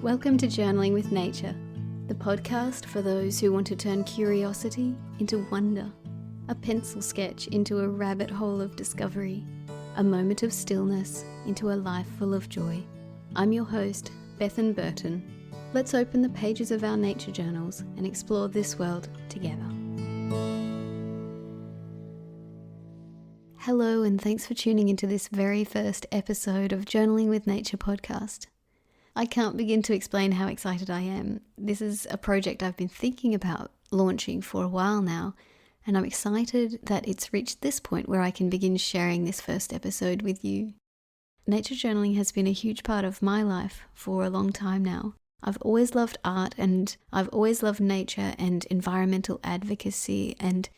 Welcome to Journaling with Nature, the podcast for those who want to turn curiosity into wonder, a pencil sketch into a rabbit hole of discovery, a moment of stillness into a life full of joy. I'm your host, Bethan Burton. Let's open the pages of our nature journals and explore this world together. Hello, and thanks for tuning into this very first episode of Journaling with Nature podcast. I can't begin to explain how excited I am. This is a project I've been thinking about launching for a while now, and I'm excited that it's reached this point where I can begin sharing this first episode with you. Nature journaling has been a huge part of my life for a long time now. I've always loved art, and I've always loved nature and environmental advocacy, and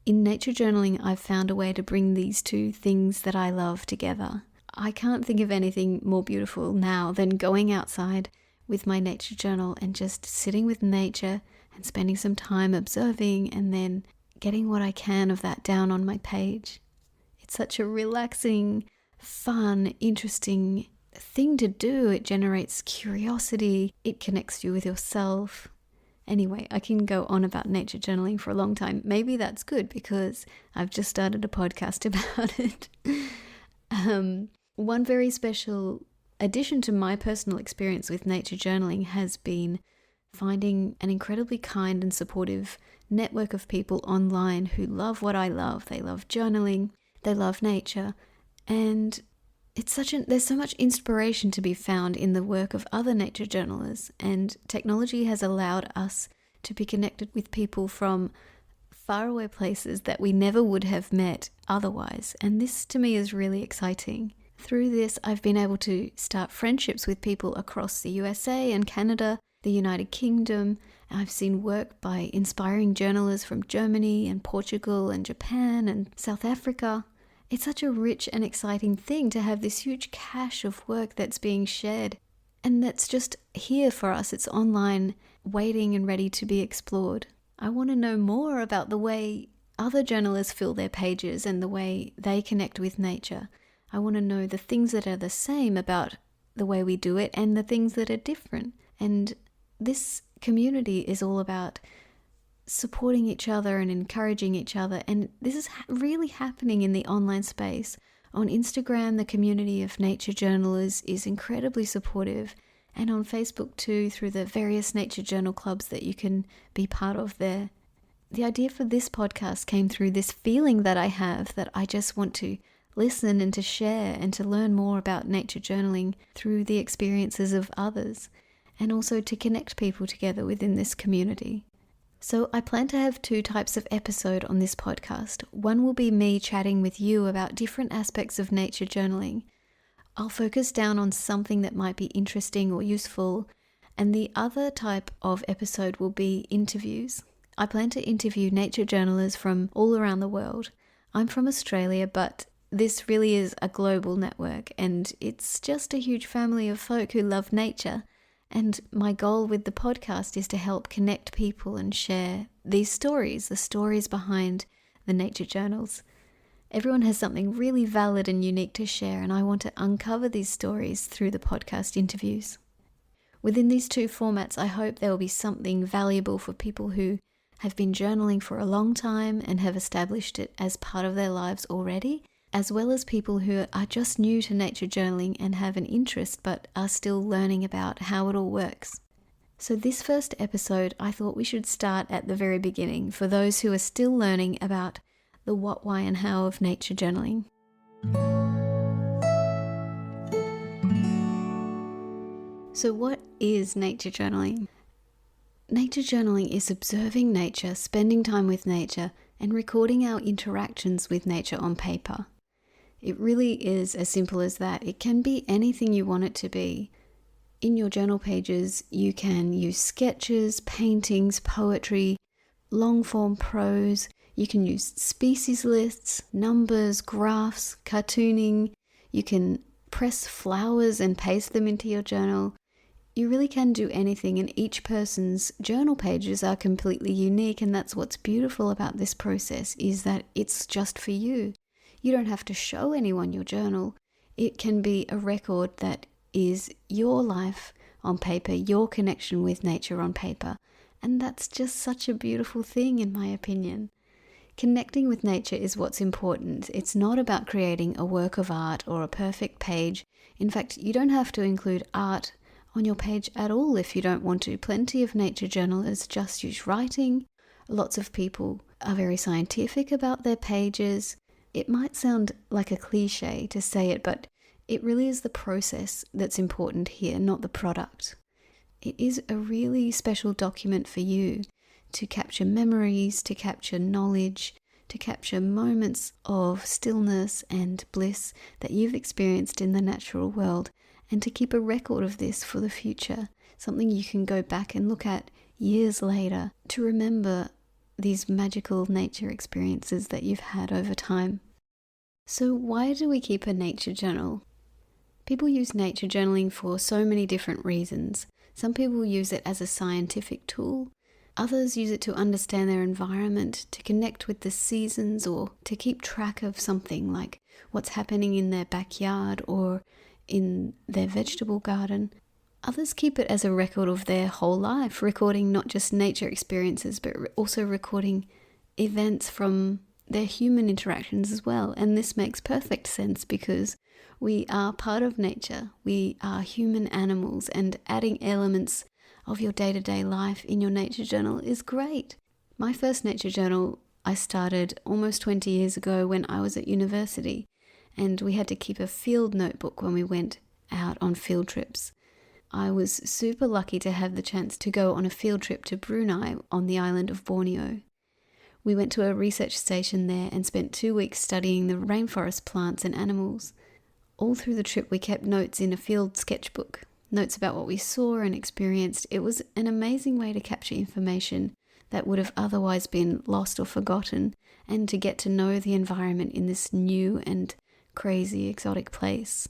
in nature journaling I've found a way to bring these two things that I love together. I can't think of anything more beautiful now than going outside with my nature journal and just sitting with nature and spending some time observing and then getting what I can of that down on my page. It's such a relaxing, fun, interesting thing to do. It generates curiosity. It connects you with yourself. Anyway, I can go on about nature journaling for a long time. Maybe that's good because I've just started a podcast about it. One very special addition to my personal experience with nature journaling has been finding an incredibly kind and supportive network of people online who love what I love. They love journaling, they love nature, and there's so much inspiration to be found in the work of other nature journalers, and technology has allowed us to be connected with people from faraway places that we never would have met otherwise, and this to me is really exciting. Through this, I've been able to start friendships with people across the USA and Canada, the United Kingdom. I've seen work by inspiring journalists from Germany and Portugal and Japan and South Africa. It's such a rich and exciting thing to have this huge cache of work that's being shared, and that's just here for us. It's online, waiting and ready to be explored. I want to know more about the way other journalists fill their pages and the way they connect with nature. I want to know the things that are the same about the way we do it and the things that are different. And this community is all about supporting each other and encouraging each other. And this is really happening in the online space. On Instagram, the community of nature journalists is incredibly supportive. And on Facebook too, through the various nature journal clubs that you can be part of there. The idea for this podcast came through this feeling that I have that I just want to listen and to share and to learn more about nature journaling through the experiences of others, and also to connect people together within this community. So I plan to have two types of episode on this podcast. One will be me chatting with you about different aspects of nature journaling. I'll focus down on something that might be interesting or useful, and the other type of episode will be interviews. I plan to interview nature journalists from all around the world. I'm from Australia, but this really is a global network, and it's just a huge family of folk who love nature. And my goal with the podcast is to help connect people and share these stories, the stories behind the nature journals. Everyone has something really valid and unique to share, and I want to uncover these stories through the podcast interviews. Within these two formats, I hope there will be something valuable for people who have been journaling for a long time and have established it as part of their lives already, as well as people who are just new to nature journaling and have an interest but are still learning about how it all works. So this first episode, I thought we should start at the very beginning for those who are still learning about the what, why and how of nature journaling. So what is nature journaling? Nature journaling is observing nature, spending time with nature, and recording our interactions with nature on paper. It really is as simple as that. It can be anything you want it to be. In your journal pages, you can use sketches, paintings, poetry, long-form prose. You can use species lists, numbers, graphs, cartooning. You can press flowers and paste them into your journal. You really can do anything, and each person's journal pages are completely unique, and that's what's beautiful about this process, is that it's just for you. You don't have to show anyone your journal. It can be a record that is your life on paper, your connection with nature on paper. And that's just such a beautiful thing, in my opinion. Connecting with nature is what's important. It's not about creating a work of art or a perfect page. In fact, you don't have to include art on your page at all if you don't want to. Plenty of nature journalists just use writing. Lots of people are very scientific about their pages. It might sound like a cliche to say it, but it really is the process that's important here, not the product. It is a really special document for you to capture memories, to capture knowledge, to capture moments of stillness and bliss that you've experienced in the natural world, and to keep a record of this for the future, something you can go back and look at years later to remember these magical nature experiences that you've had over time. So why do we keep a nature journal? People use nature journaling for so many different reasons. Some people use it as a scientific tool. Others use it to understand their environment, to connect with the seasons, or to keep track of something like what's happening in their backyard or in their vegetable garden. Others keep it as a record of their whole life, recording not just nature experiences, but also recording events from their human interactions as well. And this makes perfect sense because we are part of nature. We are human animals, and adding elements of your day-to-day life in your nature journal is great. My first nature journal I started almost 20 years ago when I was at university, and we had to keep a field notebook when we went out on field trips. I was super lucky to have the chance to go on a field trip to Brunei on the island of Borneo. We went to a research station there and spent 2 weeks studying the rainforest plants and animals. All through the trip we kept notes in a field sketchbook, notes about what we saw and experienced. It was an amazing way to capture information that would have otherwise been lost or forgotten, and to get to know the environment in this new and crazy exotic place.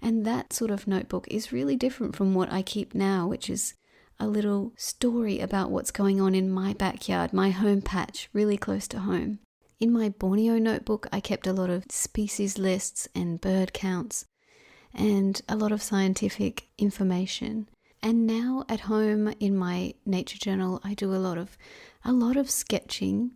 And that sort of notebook is really different from what I keep now, which is a little story about what's going on in my backyard, my home patch, really close to home. In my Borneo notebook, I kept a lot of species lists and bird counts and a lot of scientific information. And now at home in my nature journal, I do a lot of sketching,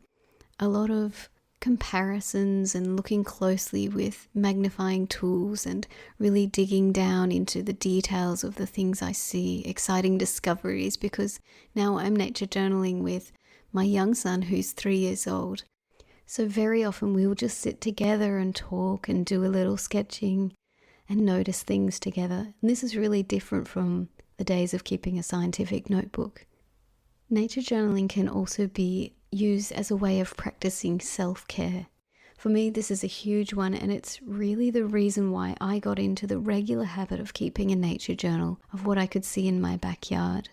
a lot of comparisons and looking closely with magnifying tools and really digging down into the details of the things I see, exciting discoveries, because now I'm nature journaling with my young son who's 3 years old. So very often we will just sit together and talk and do a little sketching and notice things together. And this is really different from the days of keeping a scientific notebook. Nature journaling can also be used as a way of practicing self-care. For me, this is a huge one, and it's really the reason why I got into the regular habit of keeping a nature journal of what I could see in my backyard.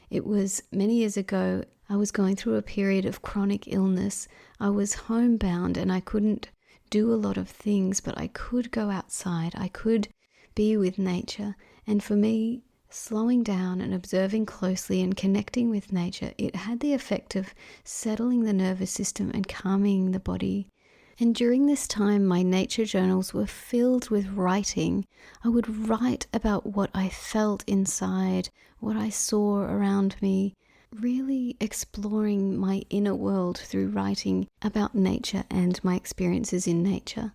It was many years ago. I was going through a period of chronic illness. I was homebound and I couldn't do a lot of things, but I could go outside. I could be with nature. And for me, slowing down and observing closely and connecting with nature, it had the effect of settling the nervous system and calming the body. And during this time, my nature journals were filled with writing. I would write about what I felt inside, what I saw around me, really exploring my inner world through writing about nature and my experiences in nature.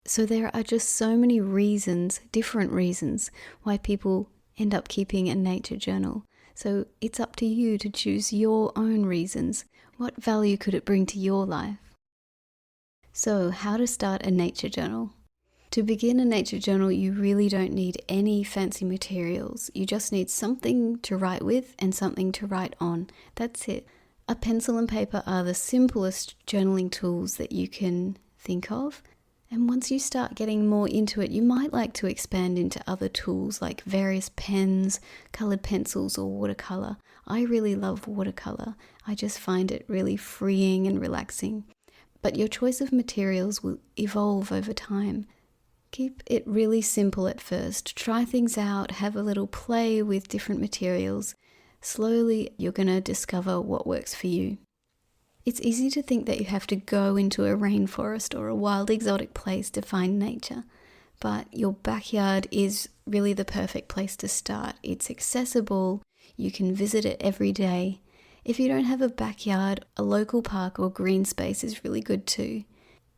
So there are just so many reasons, different reasons, why people end up keeping a nature journal. So it's up to you to choose your own reasons. What value could it bring to your life? So how to start a nature journal? To begin a nature journal, you really don't need any fancy materials. You just need something to write with and something to write on. That's it. A pencil and paper are the simplest journaling tools that you can think of. And once you start getting more into it, you might like to expand into other tools like various pens, colored pencils, or watercolor. I really love watercolor. I just find it really freeing and relaxing. But your choice of materials will evolve over time. Keep it really simple at first. Try things out, have a little play with different materials. Slowly, you're going to discover what works for you. It's easy to think that you have to go into a rainforest or a wild exotic place to find nature, but your backyard is really the perfect place to start. It's accessible, you can visit it every day. If you don't have a backyard, a local park or green space is really good too.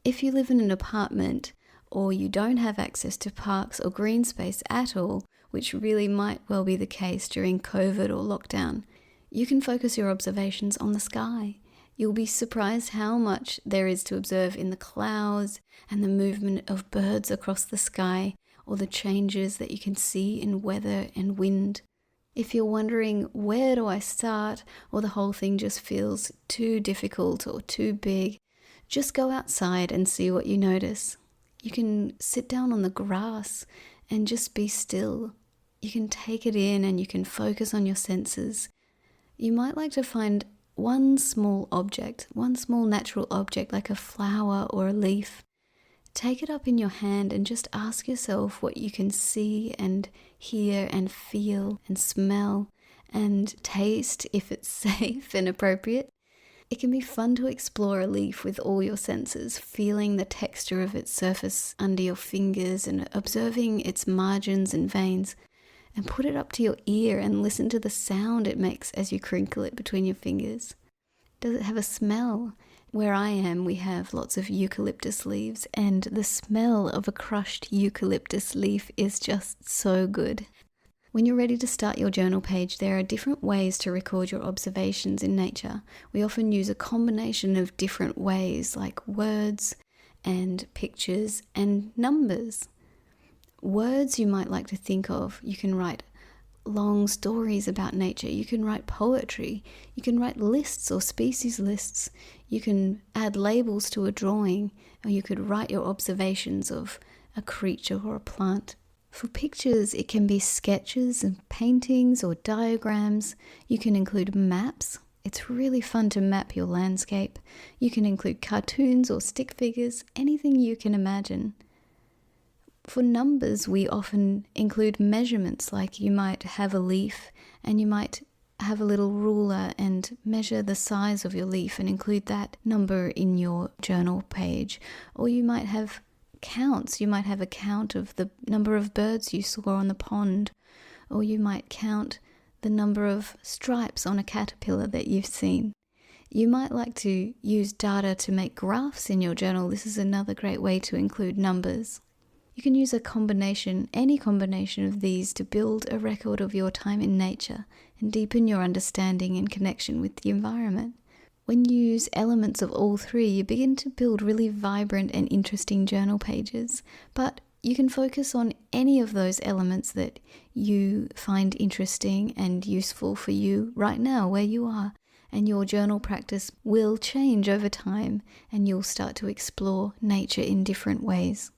If you live in an apartment or you don't have access to parks or green space at all, which really might well be the case during COVID or lockdown, you can focus your observations on the sky. You'll be surprised how much there is to observe in the clouds and the movement of birds across the sky, or the changes that you can see in weather and wind. If you're wondering, where do I start, or the whole thing just feels too difficult or too big, just go outside and see what you notice. You can sit down on the grass and just be still. You can take it in and you can focus on your senses. You might like to find one small object, one small natural object like a flower or a leaf. Take it up in your hand and just ask yourself what you can see and hear and feel and smell and taste if it's safe and appropriate. It can be fun to explore a leaf with all your senses, feeling the texture of its surface under your fingers and observing its margins and veins. And put it up to your ear and listen to the sound it makes as you crinkle it between your fingers. Does it have a smell? Where I am, we have lots of eucalyptus leaves, and the smell of a crushed eucalyptus leaf is just so good. When you're ready to start your journal page, there are different ways to record your observations in nature. We often use a combination of different ways, like words and pictures and numbers. Words you might like to think of, you can write long stories about nature, you can write poetry, you can write lists or species lists, you can add labels to a drawing, or you could write your observations of a creature or a plant. For pictures, it can be sketches and paintings or diagrams. You can include maps. It's really fun to map your landscape. You can include cartoons or stick figures, anything you can imagine. For numbers, we often include measurements, like you might have a leaf and you might have a little ruler and measure the size of your leaf and include that number in your journal page. Or you might have counts. You might have a count of the number of birds you saw on the pond. Or you might count the number of stripes on a caterpillar that you've seen. You might like to use data to make graphs in your journal. This is another great way to include numbers. You can use any combination of these to build a record of your time in nature and deepen your understanding and connection with the environment. When you use elements of all three, you begin to build really vibrant and interesting journal pages. But you can focus on any of those elements that you find interesting and useful for you right now where you are. And your journal practice will change over time and you'll start to explore nature in different ways.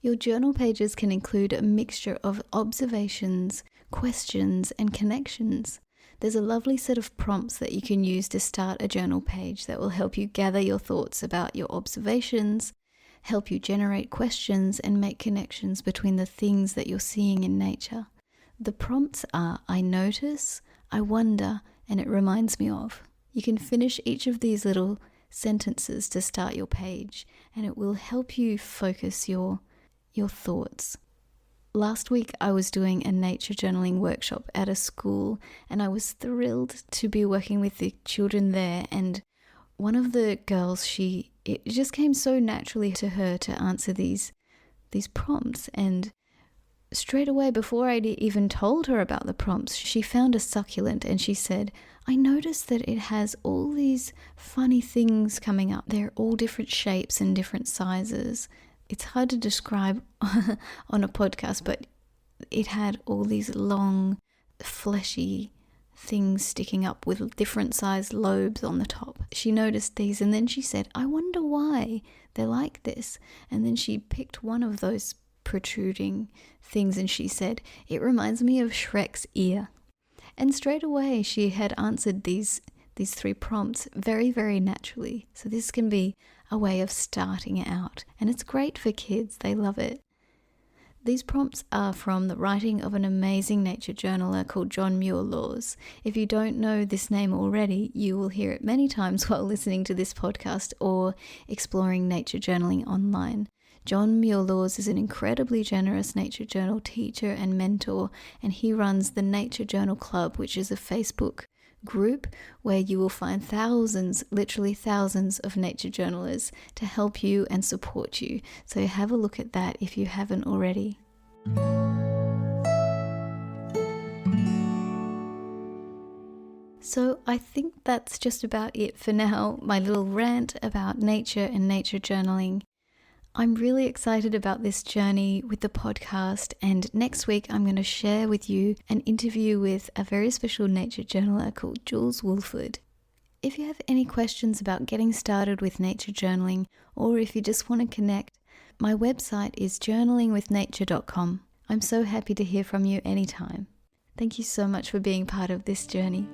Your journal pages can include a mixture of observations, questions, and connections. There's a lovely set of prompts that you can use to start a journal page that will help you gather your thoughts about your observations, help you generate questions, and make connections between the things that you're seeing in nature. The prompts are, I notice, I wonder, and it reminds me of. You can finish each of these little sentences to start your page, and it will help you focus your thoughts. Last week I was doing a nature journaling workshop at a school, and I was thrilled to be working with the children there. And one of the girls, it just came so naturally to her to answer these prompts. And straight away, before I'd even told her about the prompts, she found a succulent and she said, I noticed that it has all these funny things coming up. They're all different shapes and different sizes. It's hard to describe on a podcast, but it had all these long, fleshy things sticking up with different sized lobes on the top. She noticed these and then she said, I wonder why they're like this. And then she picked one of those protruding things and she said, it reminds me of Shrek's ear. And straight away she had answered these three prompts very, very naturally. So this can be a way of starting it out. And it's great for kids. They love it. These prompts are from the writing of an amazing nature journaler called John Muir-Laws. If you don't know this name already, you will hear it many times while listening to this podcast or exploring nature journaling online. John Muir-Laws is an incredibly generous Nature Journal teacher and mentor, and he runs the Nature Journal Club, which is a Facebook group where you will find thousands, literally thousands of nature journalers to help you and support you. So have a look at that if you haven't already. So I think that's just about it for now, my little rant about nature and nature journaling. I'm really excited about this journey with the podcast, and next week I'm going to share with you an interview with a very special nature journaler called Jules Woolford. If you have any questions about getting started with nature journaling, or if you just want to connect, my website is journalingwithnature.com. I'm so happy to hear from you anytime. Thank you so much for being part of this journey.